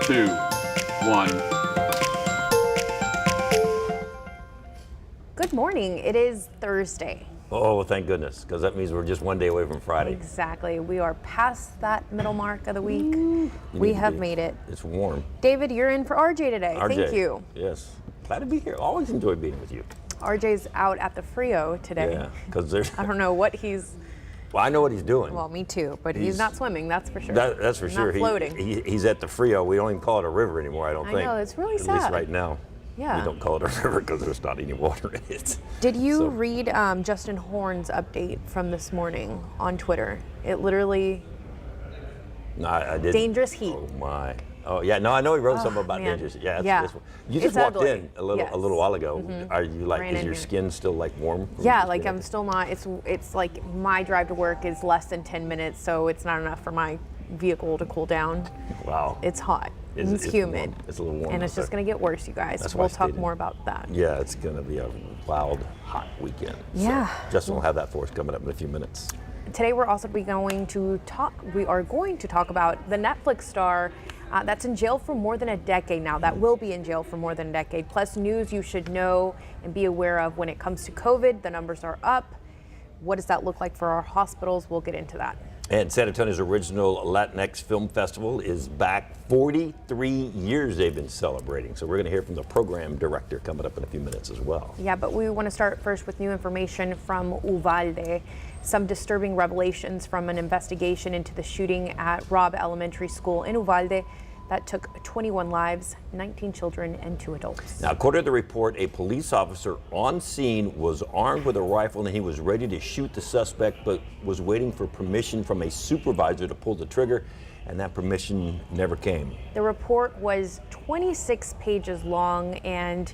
2, 1. Good morning. It is Thursday. Oh, thank goodness, because that means we're just one day away from Friday. Exactly. We are past that middle mark of the week. We have made it. It's warm. David, you're in for RJ today. RJ, Thank you. Yes. Glad to be here. Always enjoy being with you. RJ's out at the Frio today. Yeah, because there's... I don't know what he's... Well, I know what he's doing. Well, me too, but he's not swimming, that's for sure. That's for sure. Not floating. He's at the Frio. We don't even call it a river anymore, I don't think. I know, it's really sad. At least right now. Yeah. We don't call it a river because there's not any water in it. Did you read Justin Horn's update from this morning on Twitter? It literally... No, I didn't. Dangerous heat. Oh, my. Oh, yeah. No, I know he wrote something about dangerous. Yeah. You just walked in a little while ago. Are you like, is your skin still like warm? Yeah, like I'm still not, it's like my drive to work is less than 10 minutes, so it's not enough for my vehicle to cool down. Wow. It's hot. It's humid. It's a little warm. And it's just going to get worse, you guys. We'll talk more about that. Yeah, it's going to be a wild, hot weekend. Yeah. So Justin will have that for us coming up in a few minutes. Today we are going to talk about the Netflix star that's in jail for more than a decade now, that will be in jail for more than a decade, plus news you should know and be aware of when it comes to COVID. The numbers are up. What does that look like for our hospitals? We'll get into that. And San Antonio's original Latinx Film Festival is back. 43 years they've been celebrating. So we're going to hear from the program director coming up in a few minutes as well. Yeah, but we want to start first with new information from Uvalde. Some disturbing revelations from an investigation into the shooting at Robb Elementary School in Uvalde that took 21 lives, 19 children, and 2 adults. Now, according to the report, a police officer on scene was armed with a rifle and he was ready to shoot the suspect, but was waiting for permission from a supervisor to pull the trigger, and that permission never came. The report was 26 pages long, and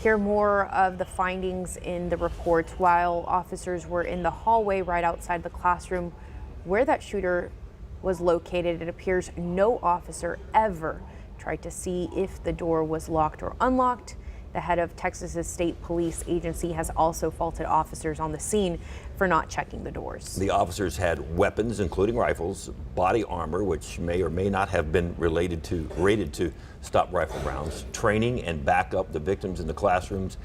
hear more of the findings in the report. While officers were in the hallway right outside the classroom where that shooter was located, it appears no officer ever tried to see if the door was locked or unlocked. The head of Texas's state police agency has also faulted officers on the scene for not checking the doors. The officers had weapons, including rifles, body armor, which may or may not have been rated to stop rifle rounds. Training and backup. The victims in the classrooms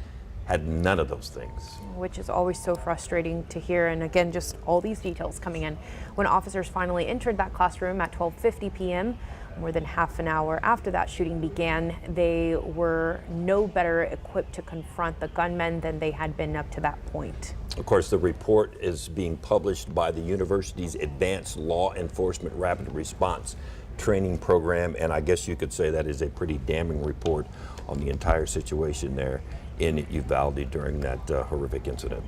had none of those things. Which is always so frustrating to hear. And again, just all these details coming in. When officers finally entered that classroom at 12:50 p.m., more than half an hour after that shooting began, they were no better equipped to confront the gunmen than they had been up to that point. Of course, the report is being published by the university's Advanced Law Enforcement Rapid Response Training Program, and I guess you could say that is a pretty damning report on the entire situation there in Uvalde during that horrific incident.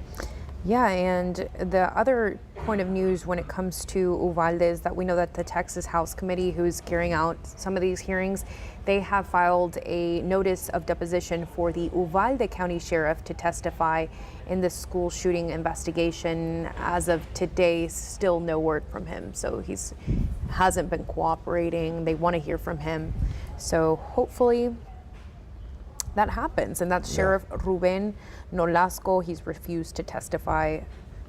Yeah, and the other point of news when it comes to Uvalde is that we know that the Texas House Committee, who's carrying out some of these hearings, they have filed a notice of deposition for the Uvalde County Sheriff to testify in the school shooting investigation. As of today, still no word from him. So he's hasn't been cooperating. They want to hear from him. So hopefully that happens, and that's Sheriff Ruben Nolasco. He's refused to testify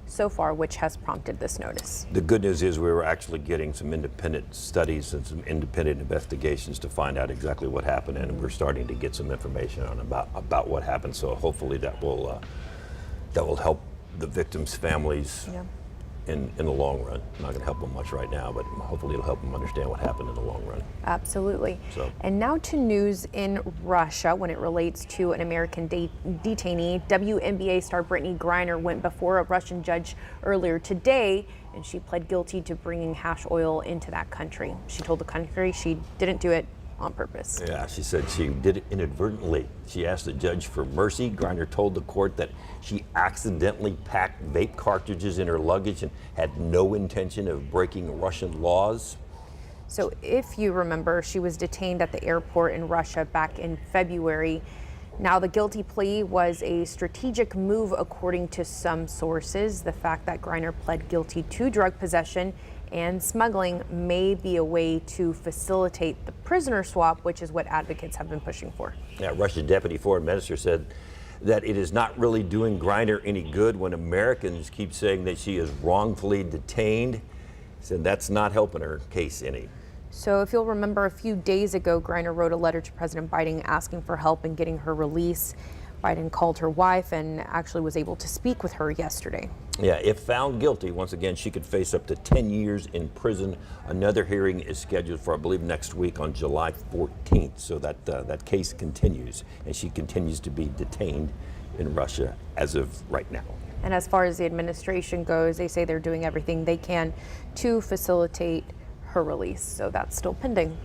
so far, which has prompted this notice. The good news is we were actually getting some independent studies and some independent investigations to find out exactly what happened, and we're starting to get some information on about what happened. So hopefully that will help the victims' families. Yeah. In the long run. Not going to help them much right now, but hopefully it'll help them understand what happened in the long run. Absolutely. And now to news in Russia when it relates to an American detainee. WNBA star Brittany Griner went before a Russian judge earlier today, and she pled guilty to bringing hash oil into that country. She told the country she didn't do it on purpose. Yeah, she said she did it inadvertently. She asked the judge for mercy. Griner told the court that she accidentally packed vape cartridges in her luggage and had no intention of breaking Russian laws. So if you remember, she was detained at the airport in Russia back in February. Now, the guilty plea was a strategic move, according to some sources. The fact that Griner pled guilty to drug possession and smuggling may be a way to facilitate the prisoner swap, which is what advocates have been pushing for. Yeah, Russia's deputy foreign minister said that it is not really doing Griner any good when Americans keep saying that she is wrongfully detained. He said that's not helping her case any. So if you'll remember, a few days ago, Griner wrote a letter to President Biden asking for help in getting her release. Biden called her wife and actually was able to speak with her yesterday. Yeah, if found guilty, once again, she could face up to 10 years in prison. Another hearing is scheduled for, I believe, next week on July 14th. So that case continues, and she continues to be detained in Russia as of right now. And as far as the administration goes, they say they're doing everything they can to facilitate her release. So that's still pending.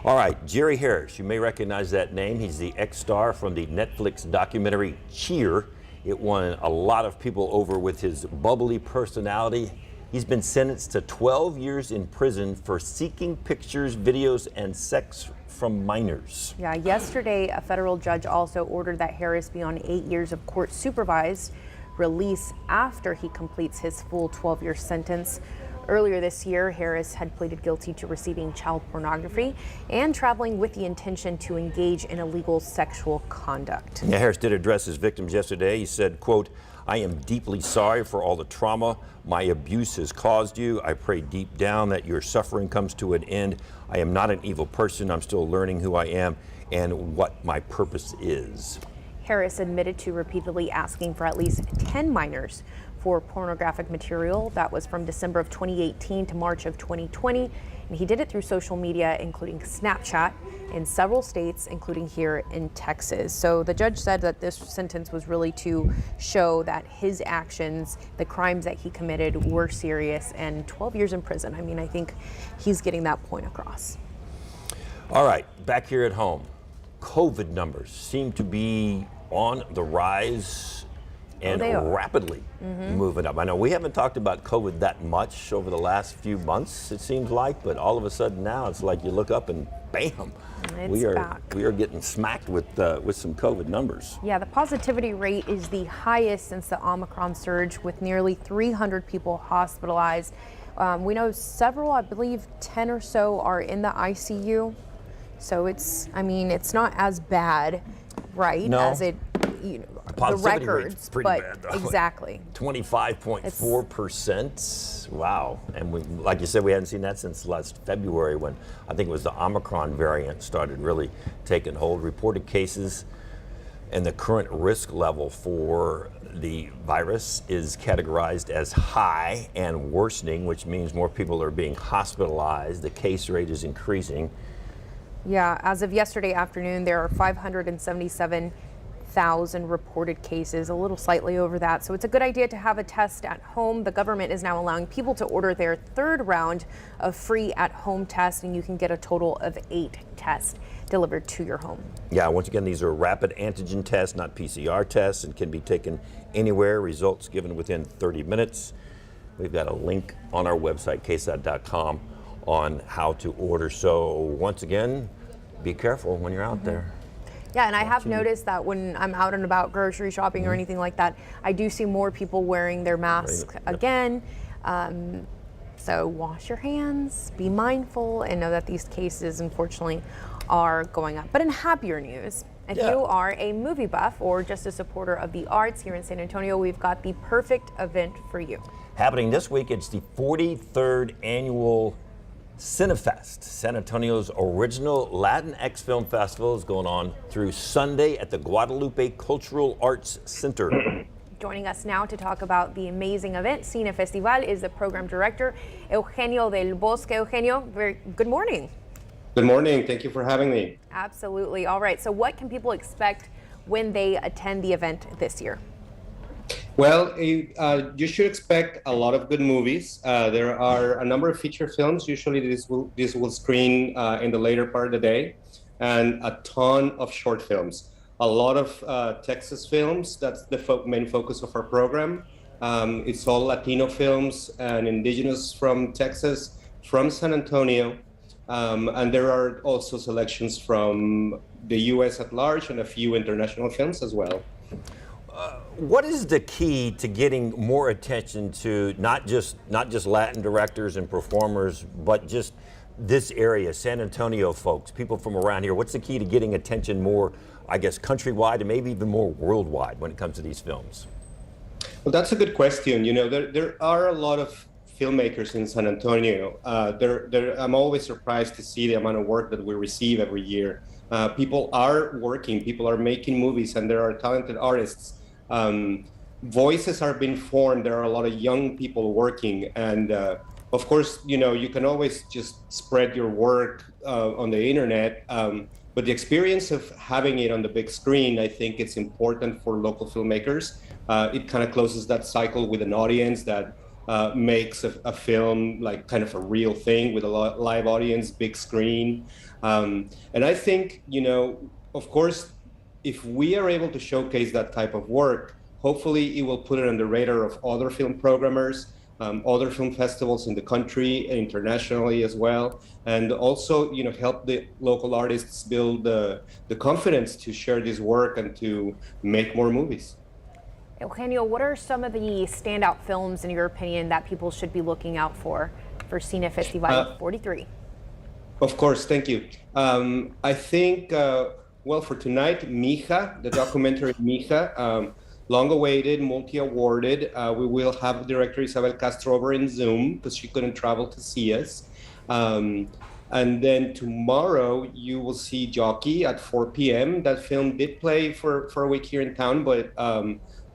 All right, Jerry Harris, you may recognize that name. He's the ex-star from the Netflix documentary Cheer. It won a lot of people over with his bubbly personality. He's been sentenced to 12 years in prison for seeking pictures, videos, and sex from minors. Yeah, yesterday, a federal judge also ordered that Harris be on 8 years of court supervised release after he completes his full 12-year sentence. Earlier this year, Harris had pleaded guilty to receiving child pornography and traveling with the intention to engage in illegal sexual conduct. Yeah, Harris did address his victims yesterday. He said, quote, "I am deeply sorry for all the trauma my abuse has caused you. I pray deep down that your suffering comes to an end. I am not an evil person. I'm still learning who I am and what my purpose is." Harris admitted to repeatedly asking for at least 10 minors for pornographic material. That was from December of 2018 to March of 2020. And he did it through social media, including Snapchat, in several states, including here in Texas. So the judge said that this sentence was really to show that his actions, the crimes that he committed, were serious, and 12 years in prison. I mean, I think he's getting that point across. All right, back here at home, COVID numbers seem to be on the rise and rapidly moving up. I know we haven't talked about COVID that much over the last few months, it seems like, but all of a sudden now it's like you look up and bam, we are getting smacked with some COVID numbers. Yeah, the positivity rate is the highest since the Omicron surge, with nearly 300 people hospitalized. We know several, I believe 10 or so, are in the ICU. So it's not as bad, right? No. As it, the records, pretty but bad, though. Exactly. 25.4%. Wow. And we, like you said, we hadn't seen that since last February, when I think it was the Omicron variant started really taking hold. Reported cases and the current risk level for the virus is categorized as high and worsening, which means more people are being hospitalized. The case rate is increasing. Yeah, as of yesterday afternoon, there are 577,000 reported cases, a little slightly over that. So it's a good idea to have a test at home. The government is now allowing people to order their third round of free at-home tests, and you can get a total of 8 tests delivered to your home. Yeah, once again, these are rapid antigen tests, not PCR tests, and can be taken anywhere. Results given within 30 minutes. We've got a link on our website, KSAT.com, on how to order. So once again, be careful when you're out there. Yeah, and I have noticed that when I'm out and about grocery shopping or anything like that, I do see more people wearing their masks again. So wash your hands, be mindful, and know that these cases, unfortunately, are going up. But in happier news, if you are a movie buff or just a supporter of the arts here in San Antonio, we've got the perfect event for you. Happening this week, it's the 43rd annual Cinefest, San Antonio's original Latinx film festival, is going on through Sunday at the Guadalupe Cultural Arts Center. Joining us now to talk about the amazing event, Cinefestival, is the program director, Eugenio del Bosque. Eugenio, good morning. Good morning. Thank you for having me. Absolutely. All right. So what can people expect when they attend the event this year? Well, you should expect a lot of good movies. There are a number of feature films. Usually this will screen in the later part of the day, and a ton of short films. A lot of Texas films. That's the main focus of our program. It's all Latino films and indigenous from Texas, from San Antonio. And there are also selections from the U.S. at large and a few international films as well. What is the key to getting more attention to not just Latin directors and performers, but just this area, San Antonio folks, people from around here? What's the key to getting attention more, I guess, countrywide and maybe even more worldwide when it comes to these films? Well, that's a good question. You know, there are a lot of filmmakers in San Antonio. I'm always surprised to see the amount of work that we receive every year. People are working, people are making movies, and there are talented artists. Voices are being formed. There are a lot of young people working, and of course, you can always just spread your work on the internet. But the experience of having it on the big screen, I think it's important for local filmmakers. It kind of closes that cycle with an audience that makes a film like kind of a real thing with a live audience, big screen. And I think, of course, if we are able to showcase that type of work, hopefully it will put it on the radar of other film programmers, other film festivals in the country and internationally as well, and also help the local artists build the confidence to share this work and to make more movies. Eugenio, what are some of the standout films in your opinion that people should be looking out for Cinefest Uvalde 43? Of course, thank you. I think, well, for tonight, Mija, the documentary Mija, long-awaited, multi-awarded. We will have director Isabel Castro over in Zoom because she couldn't travel to see us. And then tomorrow you will see Jockey at 4 p.m. That film did play for a week here in town, but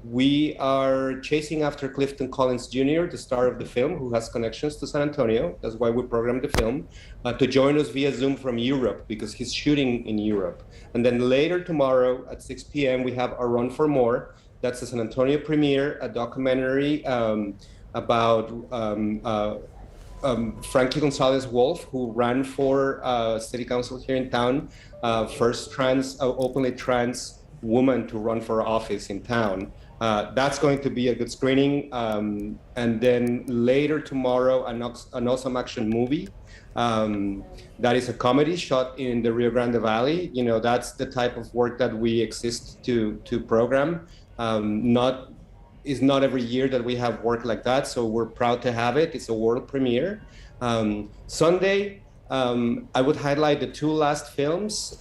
we are chasing after Clifton Collins Jr., the star of the film, who has connections to San Antonio. That's why we programmed the film, to join us via Zoom from Europe because he's shooting in Europe. And then later tomorrow at 6 p.m. we have A Run for More. That's a San Antonio premiere, a documentary about Frankie Gonzalez Wolf, who ran for city council here in town, first openly trans woman to run for office in town. That's going to be a good screening. And then later tomorrow, an awesome action movie. That is a comedy shot in the Rio Grande Valley. That's the type of work that we exist to program. It's not every year that we have work like that, so we're proud to have it. It's a world premiere. Sunday, I would highlight the two last films.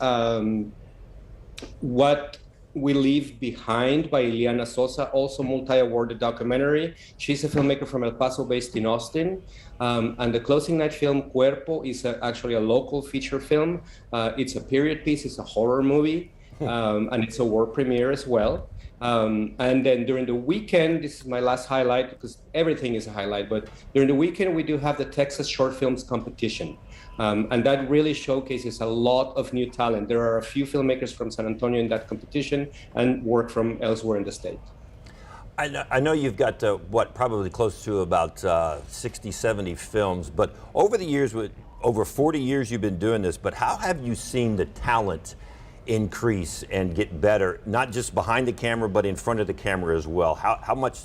What We Leave Behind by Ileana Sosa, also multi-awarded documentary. She's a filmmaker from El Paso based in Austin. And the closing night film Cuerpo is actually a local feature film. It's a period piece, it's a horror movie, and it's a world premiere as well. And then during the weekend, this is my last highlight because everything is a highlight, but during the weekend we do have the Texas Short Films Competition. And that really showcases a lot of new talent. There are a few filmmakers from San Antonio in that competition and work from elsewhere in the state. I know you've got probably close to about 60, 70 films, but over the years, over 40 years you've been doing this, but how have you seen the talent increase and get better, not just behind the camera, but in front of the camera as well? How much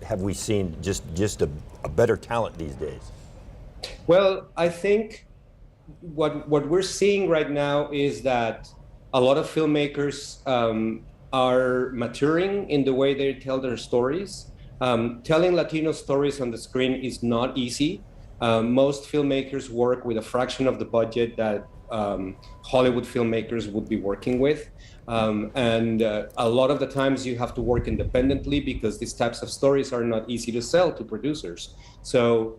have we seen just a better talent these days? Well, I think what we're seeing right now is that a lot of filmmakers are maturing in the way they tell their stories. Telling Latino stories on the screen is not easy. Most filmmakers work with a fraction of the budget that Hollywood filmmakers would be working with. And a lot of the times you have to work independently because these types of stories are not easy to sell to producers. So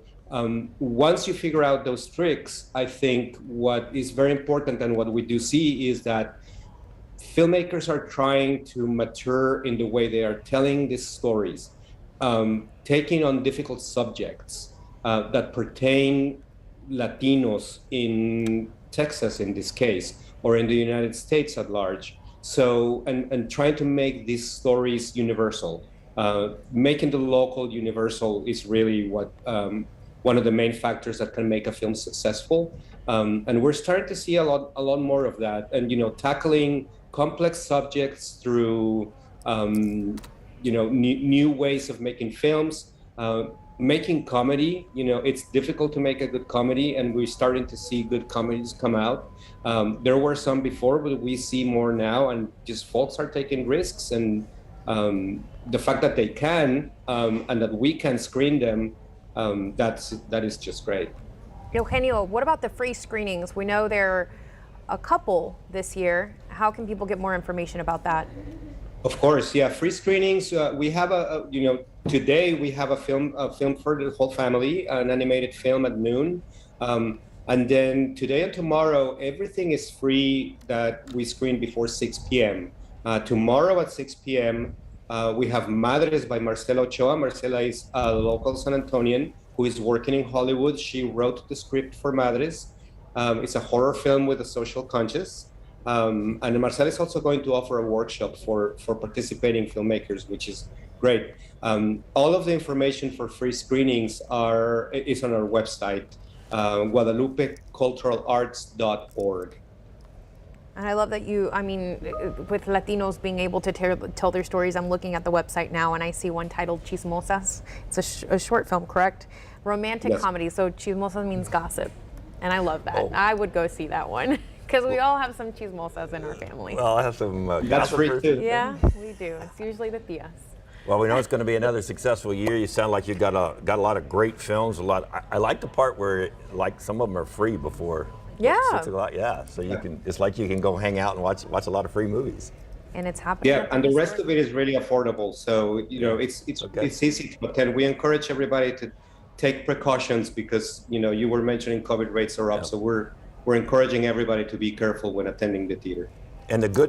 once you figure out those tricks, I think what is very important and what we do see is that filmmakers are trying to mature in the way they are telling these stories, taking on difficult subjects that pertain Latinos in Texas in this case, or in the United States at large. So, and trying to make these stories universal. Making the local universal is really what one of the main factors that can make a film successful. And we're starting to see a lot more of that. And tackling complex subjects through new ways of making films. Making comedy, it's difficult to make a good comedy, and we're starting to see good comedies come out. There were some before, but we see more now, and just folks are taking risks, and the fact that they can and that we can screen them, that is just great. Eugenio, what about the free screenings? We know there are a couple this year. How can people get more information about that? Of course, yeah. Free screenings. We have today we have a film for the whole family, an animated film at noon, and then today and tomorrow everything is free that we screen before 6 p.m. Tomorrow at 6 p.m. We have Madres by Marcela Ochoa. Marcela is a local San Antonian who is working in Hollywood. She wrote the script for Madres. It's a horror film with a social conscience. And Marcel is also going to offer a workshop for participating filmmakers, which is great. All of the information for free screenings is on our website, guadalupeculturalarts.org. And I love that with Latinos being able to tell their stories, I'm looking at the website now and I see one titled Chismosas. It's a short film, correct? Romantic Yes. comedy, so chismosas means gossip. And I love that. Oh. I would go see that one. Because we all have some chismosas in our family. Well, I have some That's free gossipers. too. Yeah, we do. It's usually the tias. Well, we know it's going to be another successful year. You sound like you got a lot of great films. I like the part where some of them are free before. Yeah. 6 o'clock. Yeah. So you can. It's like you can go hang out and watch a lot of free movies. And it's happening. Yeah, and the rest of it is really affordable. So it's Okay. it's easy to attend. We encourage everybody to take precautions because you were mentioning COVID rates are up. Yeah. So we're encouraging everybody to be careful when attending the theater. And the good